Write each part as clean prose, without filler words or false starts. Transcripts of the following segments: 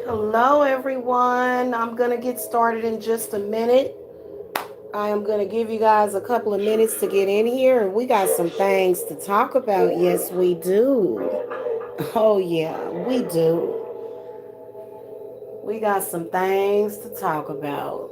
Hello, everyone. I'm going to get started in just a minute. I am going to give you guys a couple of minutes to get in here, and we got some things to talk about. Yes, we do. Oh, yeah, we do. We got some things to talk about.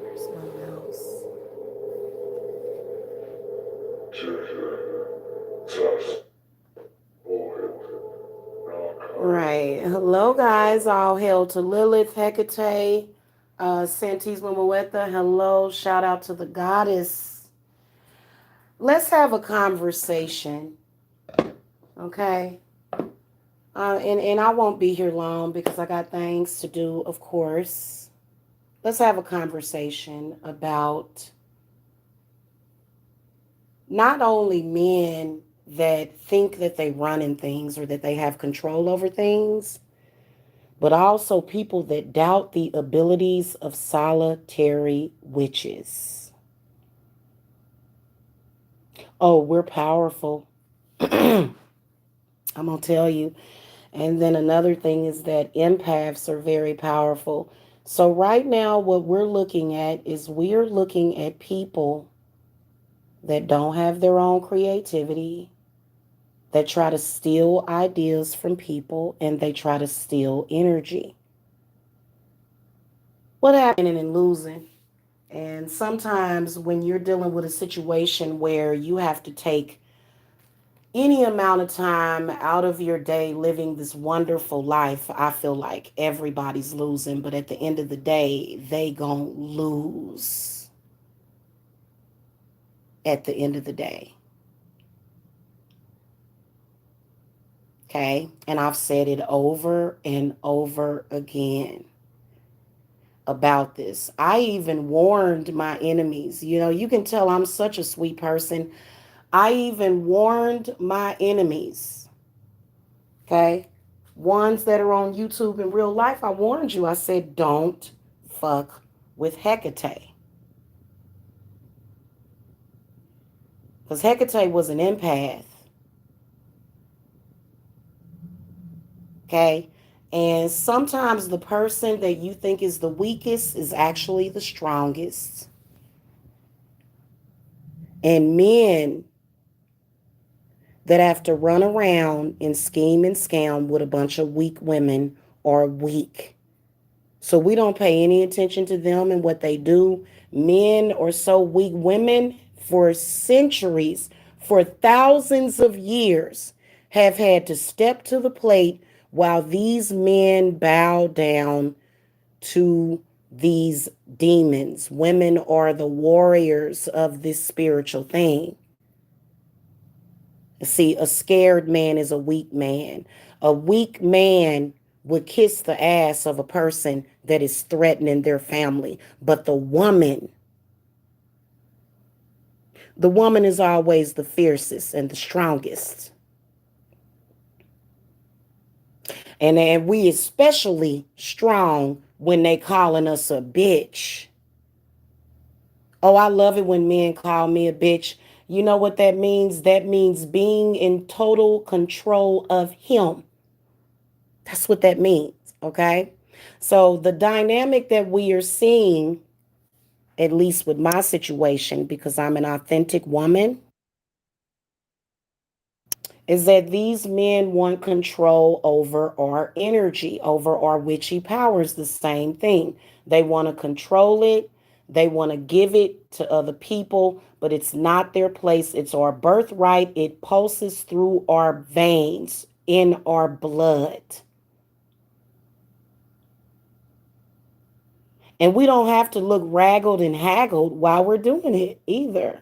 Where's my mouse? Right. Hello, guys. All hail to Lilith, Hecate, Santis Mumuetha. Hello. Shout out to the goddess. Let's have a conversation. Okay. And I won't be here long because I got things to do, of course. Let's have a conversation about not only men that think that they run in things or that they have control over things, but also people that doubt the abilities of solitary witches. Oh, we're powerful. I'm going to tell you. And then another thing is that empaths are very powerful. So, right now, what we're looking at is we're looking at people that don't have their own creativity, that try to steal ideas from people, and they try to steal energy. What happening and losing? And sometimes when you're dealing with a situation where you have to take any amount of time out of your day living this wonderful life, I feel like everybody's losing, but at the end of the day, they gonna lose at the end of the day. Okay? And I've said it over and over again about this. I even warned my enemies. You know, you can tell I'm such a sweet person. I even warned my enemies. Okay? Ones that are on YouTube in real life, I warned you. I said, don't fuck with Hecate. Because Hecate was an empath. Okay? And sometimes the person that you think is the weakest is actually the strongest. And men that have to run around and scheme and scam with a bunch of weak women are weak. So we don't pay any attention to them and what they do. Men are so weak. Women, for centuries, for thousands of years, have had to step to the plate while these men bow down to these demons. Women are the warriors of this spiritual thing. See, a scared man is a weak man. A weak man would kiss the ass of a person that is threatening their family. But the woman is always the fiercest and the strongest. And we especially strong when they calling us a bitch. Oh, I love it when men call me a bitch. You know what that means? That means being in total control of him. That's what that means, okay? So the dynamic that we are seeing, at least with my situation, because I'm an authentic woman, is that these men want control over our energy, over our witchy powers, the same thing. They want to control it, they want to give it to other people, but it's not their place. It's our birthright. It pulses through our veins, in our blood. And we don't have to look raggled and haggled while we're doing it either.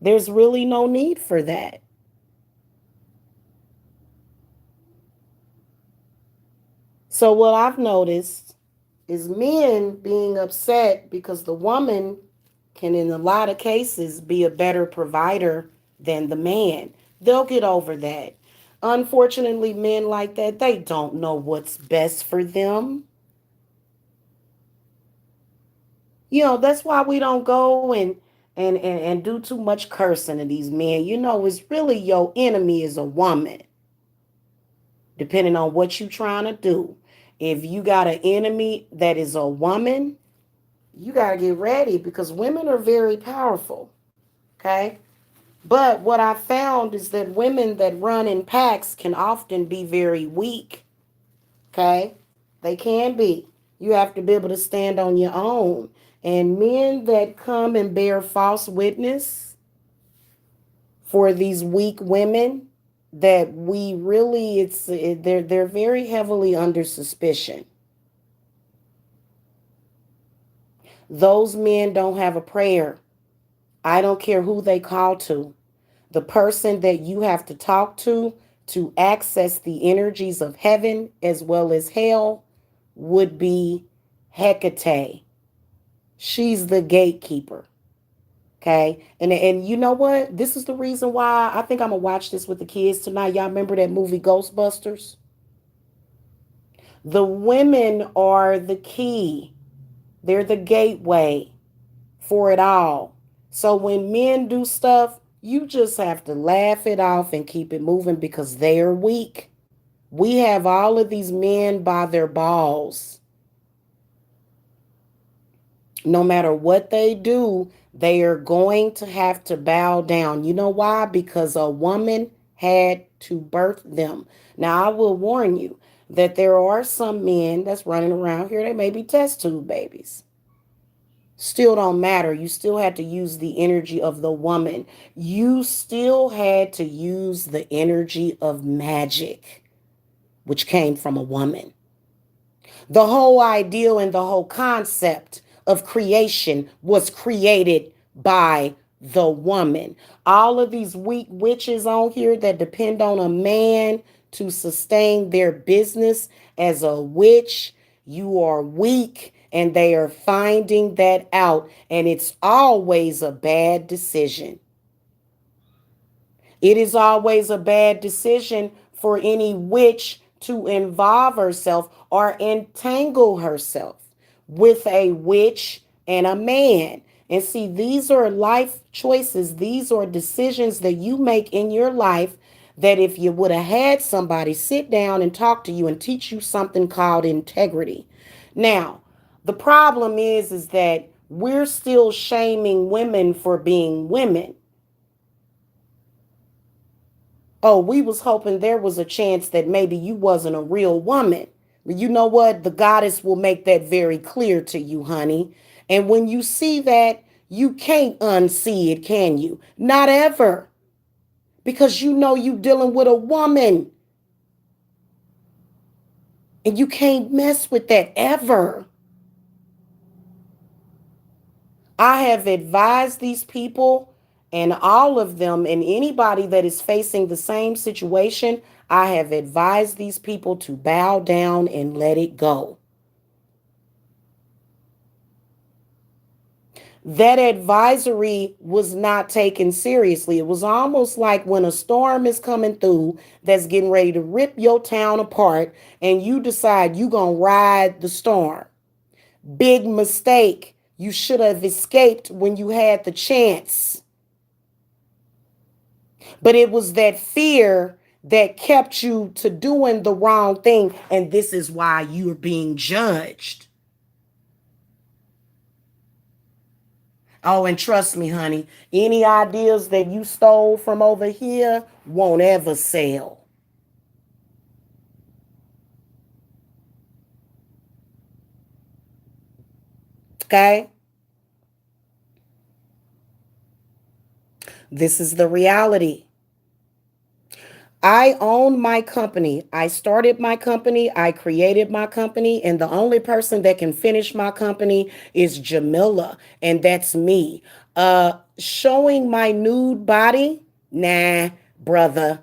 There's really no need for that. So, what I've noticed is men being upset because the woman can, in a lot of cases, be a better provider than the man. They'll get over that. Unfortunately, men like that, they don't know what's best for them. That's why we don't go and do too much cursing to these men. It's really your enemy is a woman, depending on what you're trying to do. If you got an enemy that is a woman, you got to get ready because women are very powerful. Okay. But what I found is that women that run in packs can often be very weak. Okay. They can be. You have to be able to stand on your own. And men that come and bear false witness for these weak women, that we really they're very heavily under suspicion. Those men don't have a prayer. I don't care who they call to. The person that you have to talk to access the energies of heaven as well as hell would be Hecate. She's the gatekeeper. Okay. And you know what? This is the reason why I think I'm gonna watch this with the kids tonight. Y'all remember that movie Ghostbusters? The women are the key. They're the gateway for it all. So when men do stuff, you just have to laugh it off and keep it moving because they are weak. We have all of these men by their balls. No matter what they do, they are going to have to bow down. You know why? Because a woman had to birth them. Now, I will warn you that there are some men that's running around here, they may be test tube babies. Still don't matter. You still had to use the energy of the woman. You still had to use the energy of magic, which came from a woman. The whole ideal and the whole concept of creation was created by the woman. All of these weak witches on here that depend on a man to sustain their business as a witch, you are weak and they are finding that out. And it's always a bad decision. It is always a bad decision for any witch to involve herself or entangle herself with a witch and a man. And see, these are life choices. These are decisions that you make in your life that if you would have had somebody sit down and talk to you and teach you something called integrity. Now, the problem is that we're still shaming women for being women. Oh, we was hoping there was a chance that maybe you wasn't a real woman. But you know what? The goddess will make that very clear to you, honey. And when you see that, you can't unsee it, can you? Not ever. Because you know you dealing with a woman. And you can't mess with that ever. I have advised these people and all of them and anybody that is facing the same situation, I have advised these people to bow down and let it go. That advisory was not taken seriously. It was almost like when a storm is coming through that's getting ready to rip your town apart and you decide you going to ride the storm. Big mistake. You should have escaped when you had the chance. But it was that fear that kept you to doing the wrong thing. And this is why you're being judged. Oh, and trust me, honey, any ideas that you stole from over here won't ever sell. Okay? This is the reality. I own my company. I started my company. I created my company. And the only person that can finish my company is Jamila. And that's me. Showing my nude body? Nah, brother.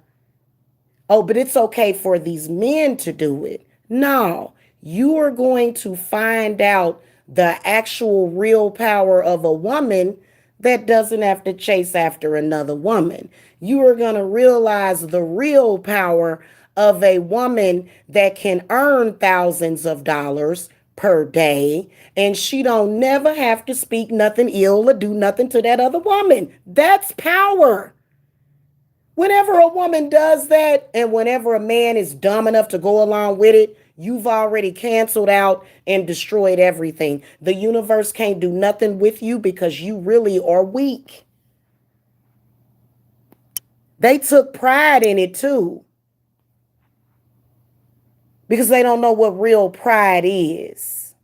Oh, but it's okay for these men to do it. No, you are going to find out the actual real power of a woman that doesn't have to chase after another woman. You are going to realize the real power of a woman that can earn thousands of dollars per day and she don't never have to speak nothing ill or do nothing to that other woman. That's power. Whenever a woman does that, and whenever a man is dumb enough to go along with it, you've already canceled out and destroyed everything. The universe can't do nothing with you because you really are weak. They took pride in it too because they don't know what real pride is.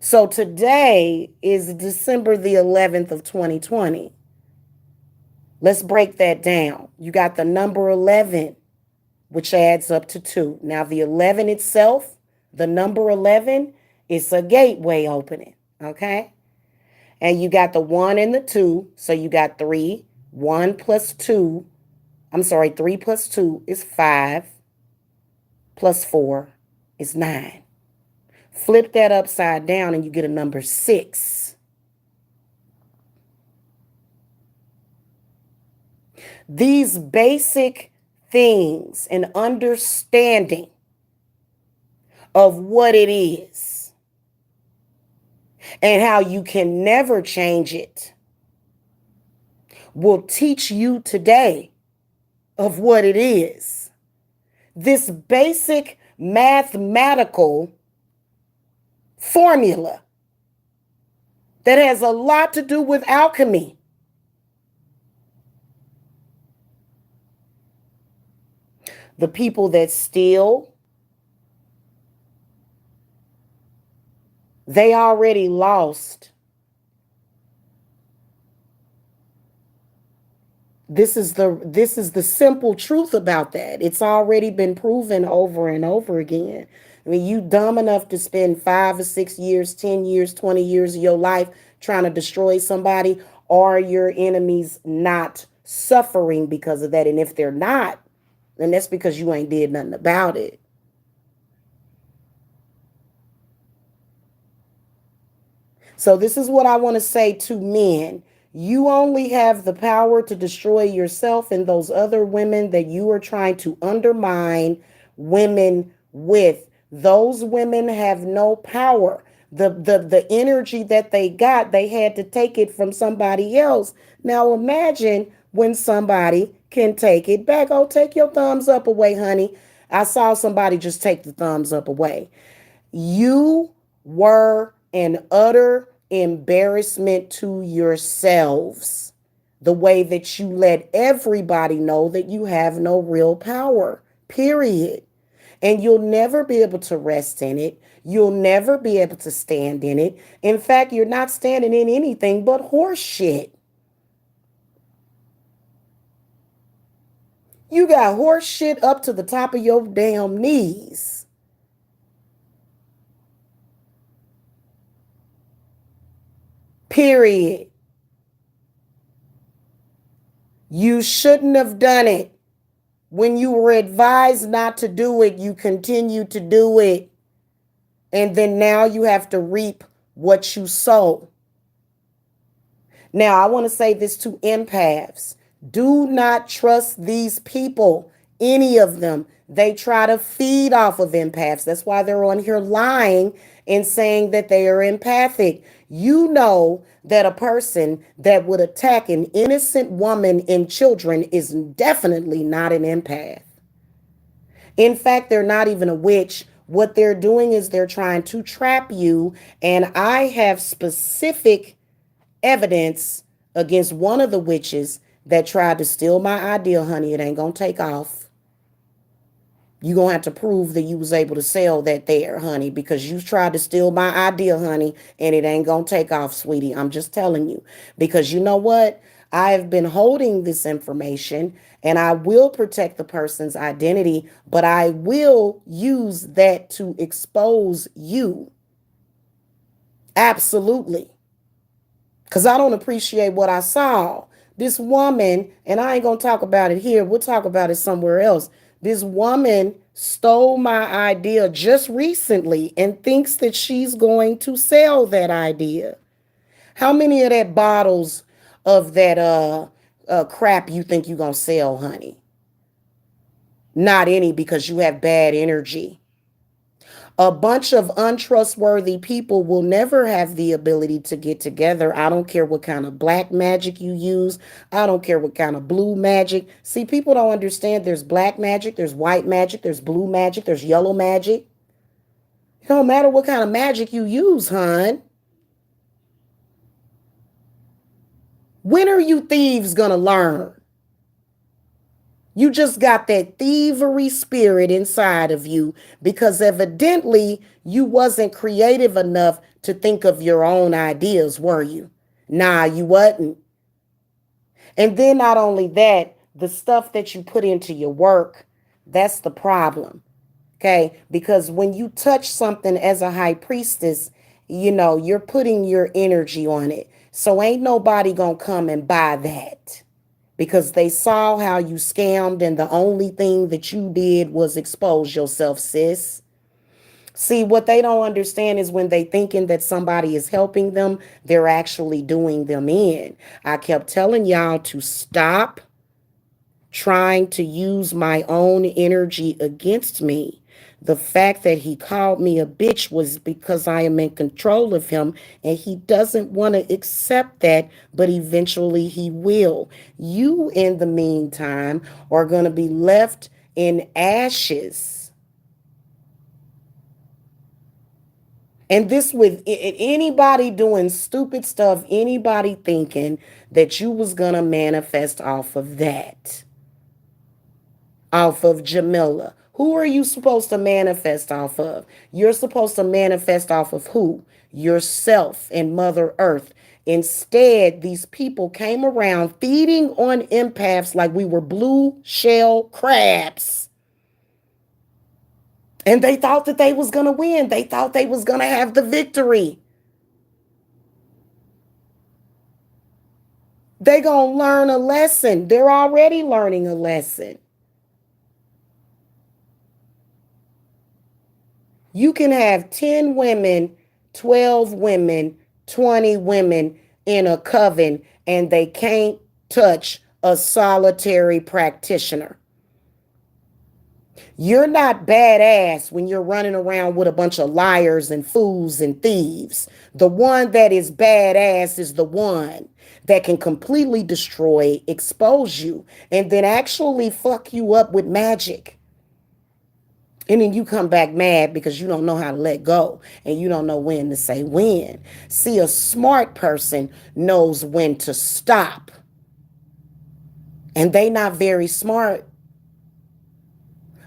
So today is December the 11th of 2020. Let's break that down. You got the number 11, which adds up to 2. Now, the 11 itself, the number 11, is a gateway opening, okay? And you got the 1 and the 2, so you got 3. 1 plus 2, 3 plus 2 is 5, plus 4 is 9. Flip that upside down and you get a number 6. These basic things and understanding of what it is and how you can never change it will teach you today of what it is. This basic mathematical formula that has a lot to do with alchemy. The people that steal, they already lost. This is the simple truth about that. It's already been proven over and over again. I mean, you dumb enough to spend 5 or 6 years, 10 years, 20 years of your life trying to destroy somebody, are your enemies not suffering because of that? And if they're not, then that's because you ain't did nothing about it. So this is what I want to say to men. You only have the power to destroy yourself and those other women that you are trying to undermine women with. Those women have no power. The energy that they got, they had to take it from somebody else. Now imagine when somebody can take it back. Oh, take your thumbs up away, honey. I saw somebody just take the thumbs up away. You were an utter embarrassment to yourselves. The way that you let everybody know that you have no real power, period. And you'll never be able to rest in it. You'll never be able to stand in it. In fact, you're not standing in anything but horse shit. You got horse shit up to the top of your damn knees. Period. You shouldn't have done it. When you were advised not to do it, you continue to do it. And then now you have to reap what you sow. Now, I want to say this to empaths. Do not trust these people, any of them. They try to feed off of empaths. That's why they're on here lying and saying that they are empathic. You know that a person that would attack an innocent woman and children is definitely not an empath. In fact, they're not even a witch. What they're doing is they're trying to trap you. And I have specific evidence against one of the witches that tried to steal my idea, honey. It ain't gonna take off. You gonna have to prove that you was able to sell that there, honey, because you tried to steal my idea, honey, and it ain't gonna take off, sweetie. I'm just telling you. Because you know what? I have been holding this information and I will protect the person's identity, but I will use that to expose you. Absolutely. Because I don't appreciate what I saw. This woman, and I ain't going to talk about it here, we'll talk about it somewhere else. This woman stole my idea just recently and thinks that she's going to sell that idea. How many of that bottles of that crap you think you're going to sell, honey? Not any, because you have bad energy. A bunch of untrustworthy people will never have the ability to get together. I don't care what kind of black magic you use. I don't care what kind of blue magic. See, people don't understand there's black magic, there's white magic, there's blue magic, there's yellow magic. It don't matter what kind of magic you use, hon. When are you thieves gonna learn? You just got that thievery spirit inside of you because evidently you wasn't creative enough to think of your own ideas, were you? Nah, you wasn't. And then not only that, the stuff that you put into your work, that's the problem. Okay? Because when you touch something as a high priestess, you're putting your energy on it. So ain't nobody gonna come and buy that because they saw how you scammed and the only thing that you did was expose yourself, sis. See, what they don't understand is when they thinking that somebody is helping them, they're actually doing them in. I kept telling y'all to stop trying to use my own energy against me. The fact that he called me a bitch was because I am in control of him and he doesn't want to accept that, but eventually he will. You, in the meantime, are going to be left in ashes. And this with anybody doing stupid stuff, anybody thinking that you was going to manifest off of that. Off of Jamila. Who are you supposed to manifest off of? You're supposed to manifest off of who? Yourself and Mother Earth. Instead, these people came around feeding on empaths like we were blue shell crabs. And they thought that they was going to win. They thought they was going to have the victory. They going to learn a lesson. They're already learning a lesson. You can have 10 women, 12 women, 20 women in a coven, and they can't touch a solitary practitioner. You're not badass when you're running around with a bunch of liars and fools and thieves. The one that is badass is the one that can completely destroy, expose you, and then actually fuck you up with magic. And then you come back mad because you don't know how to let go and you don't know when to say when. See, a smart person knows when to stop, and they not very smart.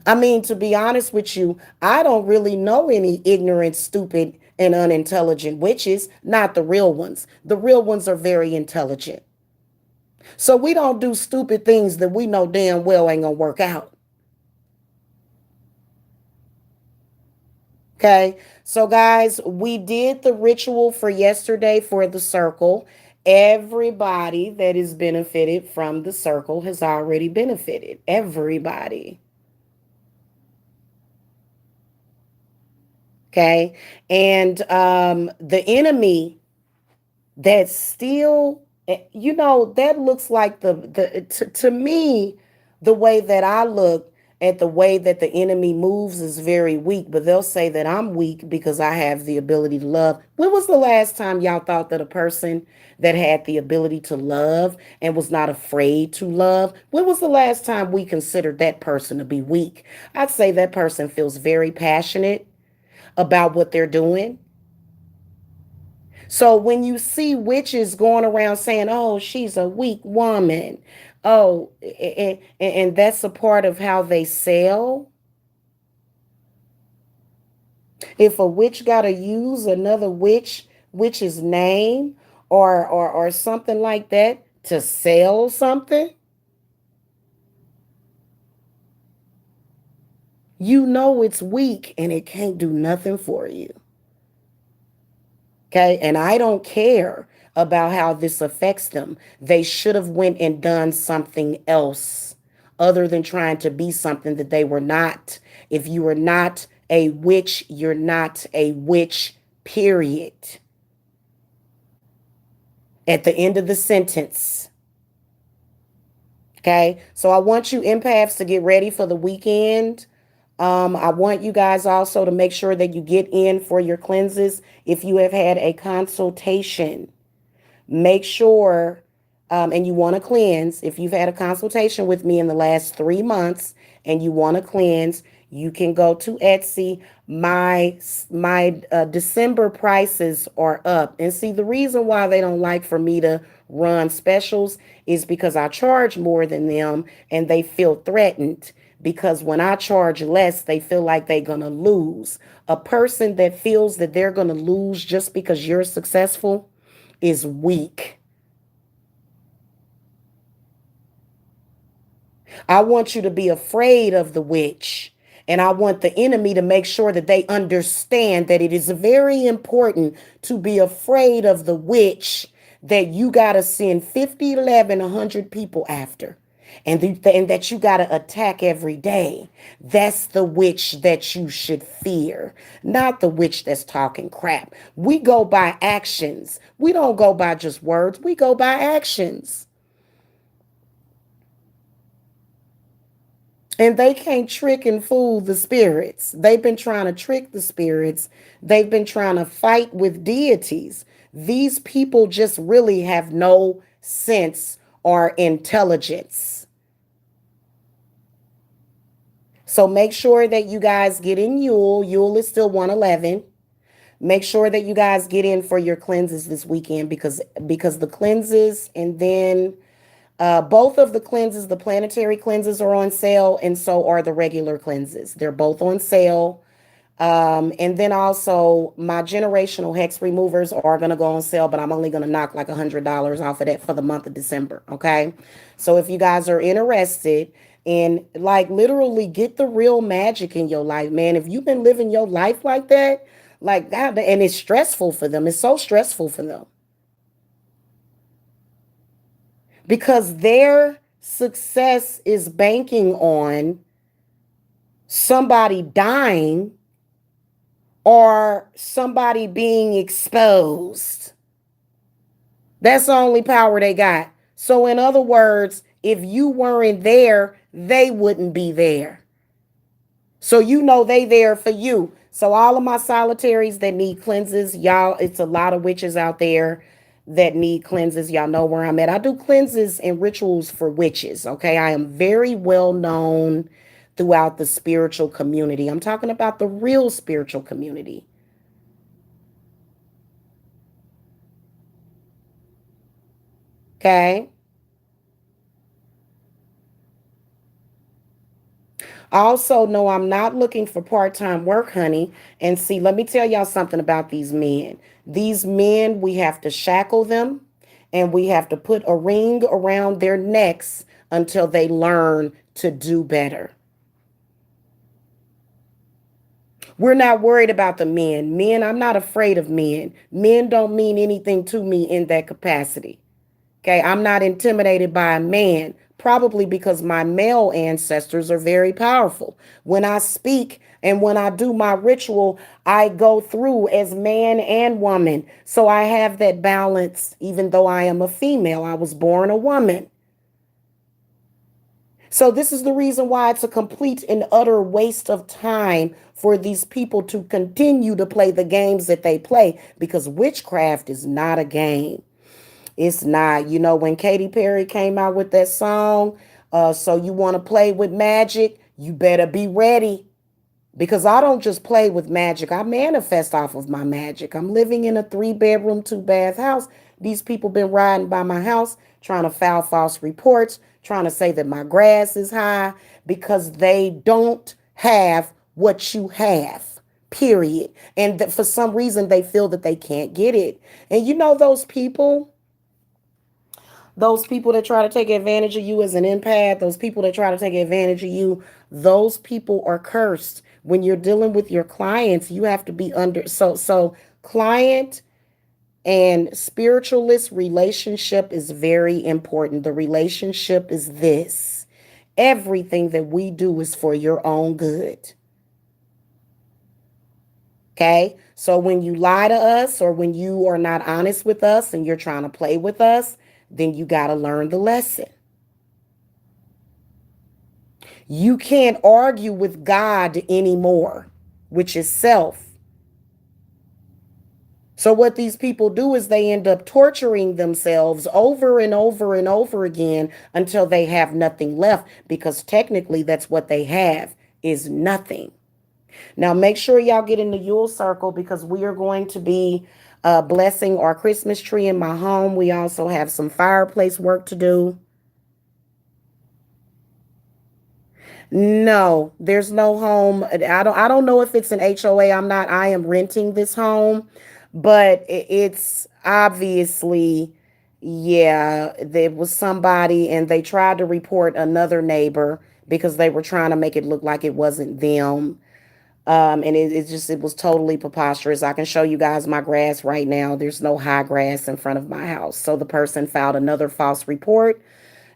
I mean, to be honest with you, I don't really know any ignorant, stupid, and unintelligent witches, not the real ones. The real ones are very intelligent. So we don't do stupid things that we know damn well ain't gonna work out. Okay. So, guys, we did the ritual for yesterday for the circle. Everybody that is benefited from the circle has already benefited. Everybody. Okay. And the enemy that still, that looks like to me, the way that I look at the way that the enemy moves is very weak, but they'll say that I'm weak because I have the ability to love. When was the last time y'all thought that a person that had the ability to love and was not afraid to love, when was the last time we considered that person to be weak? I'd say that person feels very passionate about what they're doing. So when you see witches going around saying, "Oh, she's a weak woman," oh, and that's a part of how they sell. If a witch got to use another witch's name or something like that to sell something, you know it's weak and it can't do nothing for you. Okay, and I don't care about how this affects them. They should have went and done something else other than trying to be something that they were not. If you are not a witch, you're not a witch, period. At the end of the sentence. Okay, so I want you empaths to get ready for the weekend. I want you guys also to make sure that you get in for your cleanses if you have had a consultation. Make sure, and you want to cleanse. If you've had a consultation with me in the last 3 months and you want to cleanse, you can go to Etsy. My December prices are up, and see, the reason why they don't like for me to run specials is because I charge more than them, and they feel threatened. Because when I charge less, they feel like they're gonna lose. A person that feels that they're gonna lose just because you're successful is weak. I want you to be afraid of the witch. And I want the enemy to make sure that they understand that it is very important to be afraid of the witch that you got to send 50, 11, 100 people after. And that you got to attack every day. That's the witch that you should fear, not the witch that's talking crap. We go by actions. We don't go by just words. We go by actions. And they can't trick and fool the spirits. They've been trying to trick the spirits. They've been trying to fight with deities. These people just really have no sense or intelligence. So make sure that you guys get in Yule. Yule is still 111. Make sure that you guys get in for your cleanses this weekend because the cleanses and then both of the cleanses, the planetary cleanses are on sale, and so are the regular cleanses. They're both on sale. And then also my generational hex removers are going to go on sale, but I'm only going to knock like $100 off of that for the month of December. Okay. So if you guys are interested in like literally get the real magic in your life, man, if you've been living your life like that, and it's stressful for them, it's so stressful for them because their success is banking on somebody dying or somebody being exposed. That's the only power they got. So, in other words, if you weren't there, they wouldn't be there. So you know they there for you. So all of my solitaries that need cleanses, y'all, it's a lot of witches out there that need cleanses. Y'all know where I'm at. I do cleanses and rituals for witches. Okay. I am very well known throughout the spiritual community. I'm talking about the real spiritual community. Okay. Also, no, I'm not looking for part time work, honey. And see, let me tell y'all something about these men. These men, we have to shackle them and we have to put a ring around their necks until they learn to do better. We're not worried about the men. Men, I'm not afraid of men. Men don't mean anything to me in that capacity. Okay, I'm not intimidated by a man, probably because my male ancestors are very powerful. When I speak and when I do my ritual, I go through as man and woman. So I have that balance, even though I am a female. I was born a woman. So this is the reason why it's a complete and utter waste of time for these people to continue to play the games that they play because witchcraft is not a game. It's not. You know, when Katy Perry came out with that song, so you want to play with magic, you better be ready. Because I don't just play with magic, I manifest off of my magic. I'm living in a 3 bedroom, 2 bath house. These people been riding by my house trying to file false reports, trying to say that my grass is high because they don't have what you have. Period. And that for some reason they feel that they can't get it. And you know those people that try to take advantage of you as an empath, those people that try to take advantage of you, those people are cursed. When you're dealing with your clients, you have to be under so client and spiritualist relationship is very important. The relationship is this. Everything that we do is for your own good. Okay? So when you lie to us or when you are not honest with us and you're trying to play with us, then you got to learn the lesson. You can't argue with God anymore, which is self. So, what these people do is they end up torturing themselves over and over and over again until they have nothing left, because technically that's what they have is nothing. Now, make sure y'all get in the Yule Circle because we are going to be blessing our Christmas tree in my home. We also have some fireplace work to do. No, there's no home. I don't know if it's an HOA. I am renting this home, but it's obviously, yeah, there was somebody and they tried to report another neighbor because they were trying to make it look like it wasn't them. And it was totally preposterous. I can show you guys my grass right now. There's no high grass in front of my house. So the person filed another false report,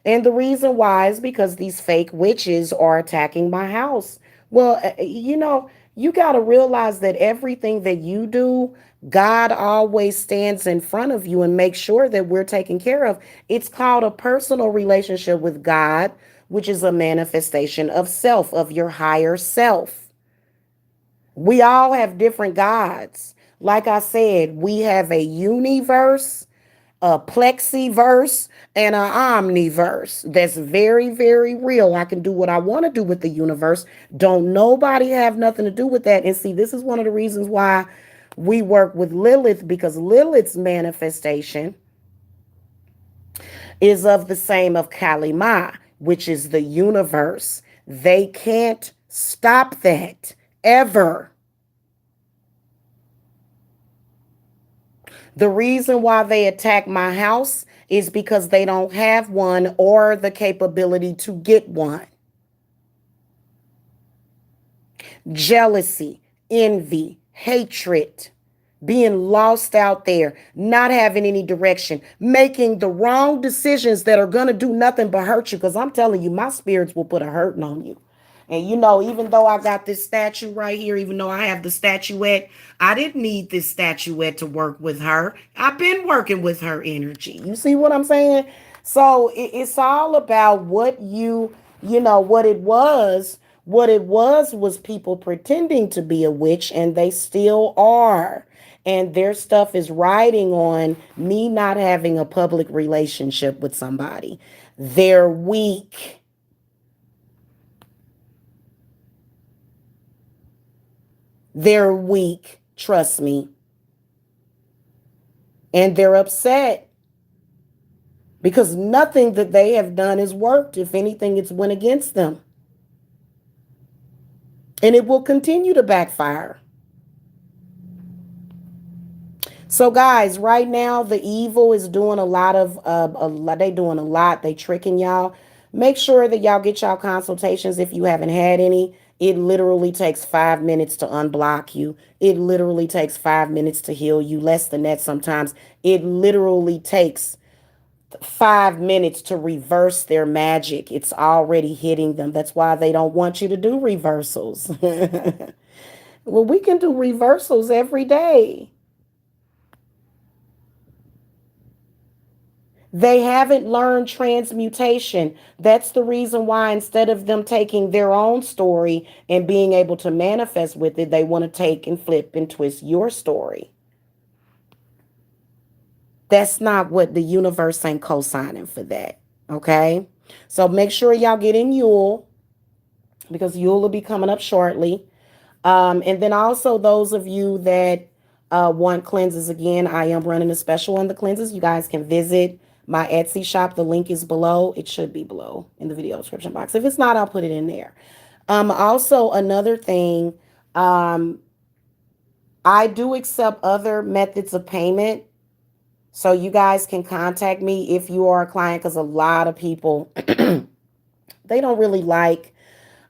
and the reason why is because these fake witches are attacking my house. Well, you got to realize that everything that you do, God always stands in front of you and makes sure that we're taken care of. It's called a personal relationship with God, which is a manifestation of self, of your higher self. We all have different gods. Like I said, we have a universe, a plexiverse, and an omniverse. That's very, very real. I can do what I want to do with the universe. Don't nobody have nothing to do with that. And see, this is one of the reasons why we work with Lilith, because Lilith's manifestation is of the same of Kalima, which is the universe. They can't stop that ever. The reason why they attack my house is because they don't have one or the capability to get one. Jealousy, envy, hatred, being lost out there, not having any direction, making the wrong decisions that are going to do nothing but hurt you. Because I'm telling you, my spirits will put a hurting on you. And even though I got this statue right here, even though I have the statuette, I didn't need this statuette to work with her. I've been working with her energy. You see what I'm saying? So it's all about what what it was What it was people pretending to be a witch, and they still are. And their stuff is riding on me not having a public relationship with somebody. They're weak. They're weak. Trust me. And they're upset because nothing that they have done has worked. If anything, it's went against them. And it will continue to backfire. So guys, right now the evil is doing they doing a lot. They tricking y'all. Make sure that y'all get y'all consultations if you haven't had any. It literally takes 5 minutes to unblock you. It literally takes 5 minutes to heal you. Less than that sometimes. It literally takes 5 minutes to reverse their magic. It's already hitting them. That's why they don't want you to do reversals. Well, we can do reversals every day. They haven't learned transmutation. That's the reason why instead of them taking their own story and being able to manifest with it, they want to take and flip and twist your story. That's not what the universe ain't co-signing for that. Okay? So make sure y'all get in Yule because Yule will be coming up shortly. And then also those of you that want cleanses, again, I am running a special on the cleanses. You guys can visit my Etsy shop. The link is below. It should be below in the video description box. If it's not, I'll put it in there. Also, another thing, I do accept other methods of payment. So you guys can contact me if you are a client, because a lot of people, they don't really like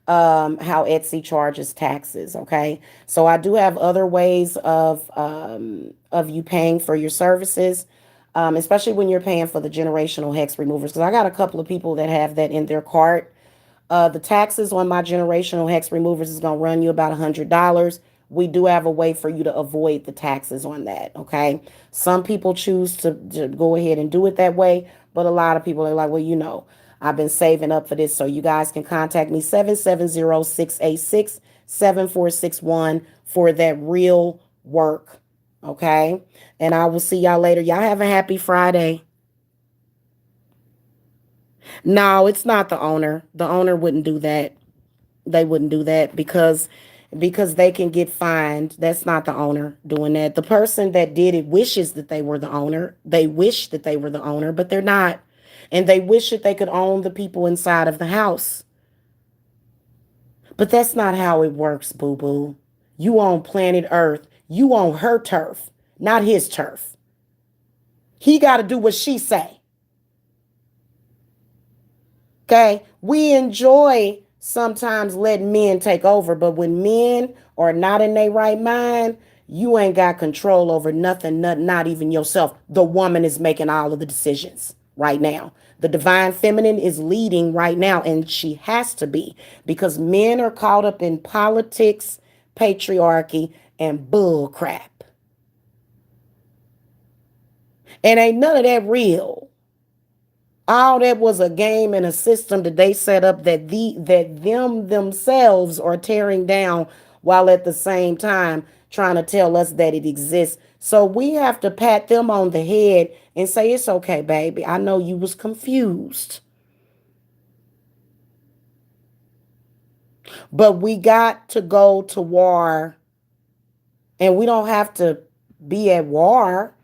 how Etsy charges taxes. Okay, so I do have other ways of you paying for your services, especially when you're paying for the generational hex removers. Because I got a couple of people that have that in their cart. The taxes on my generational hex removers is going to run you about $100. We do have a way for you to avoid the taxes on that. Okay. Some people choose to go ahead and do it that way, but a lot of people are like, well, I've been saving up for this. So you guys can contact me 770-686-7461 for that real work. Okay. And I will see y'all later. Y'all have a happy Friday. No, it's not the owner. The owner wouldn't do that. They wouldn't do that because they can get fined. That's not the owner doing that. The person that did it wishes that they were the owner. They wish that they were the owner, but they're not. And they wish that they could own the people inside of the house. But that's not how it works, boo-boo. You own planet Earth. You own her turf, not his turf. He got to do what she say. Okay, we enjoy sometimes letting men take over, but when men are not in their right mind, you ain't got control over nothing, not even yourself. The woman is making all of the decisions right now. The divine feminine is leading right now, and she has to be because men are caught up in politics, patriarchy, and bull crap. And ain't none of that real. All that was a game and a system that they set up that them themselves are tearing down while at the same time trying to tell us that it exists. So we have to pat them on the head and say, it's okay, baby. I know you was confused. But we got to go to war, and we don't have to be at war.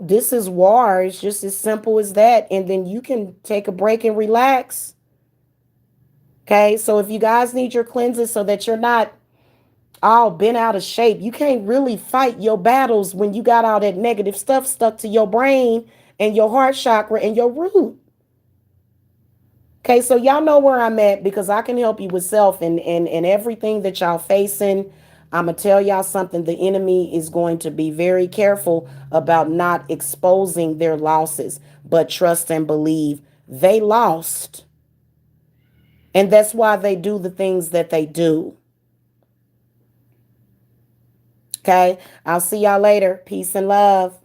This is war. It's just as simple as that. And then you can take a break and relax. Okay. So if you guys need your cleanses so that you're not all bent out of shape, you can't really fight your battles when you got all that negative stuff stuck to your brain and your heart chakra and your root. Okay. So y'all know where I'm at because I can help you with self and everything that y'all facing. I'm going to tell y'all something. The enemy is going to be very careful about not exposing their losses, but trust and believe they lost. And that's why they do the things that they do. Okay. I'll see y'all later. Peace and love.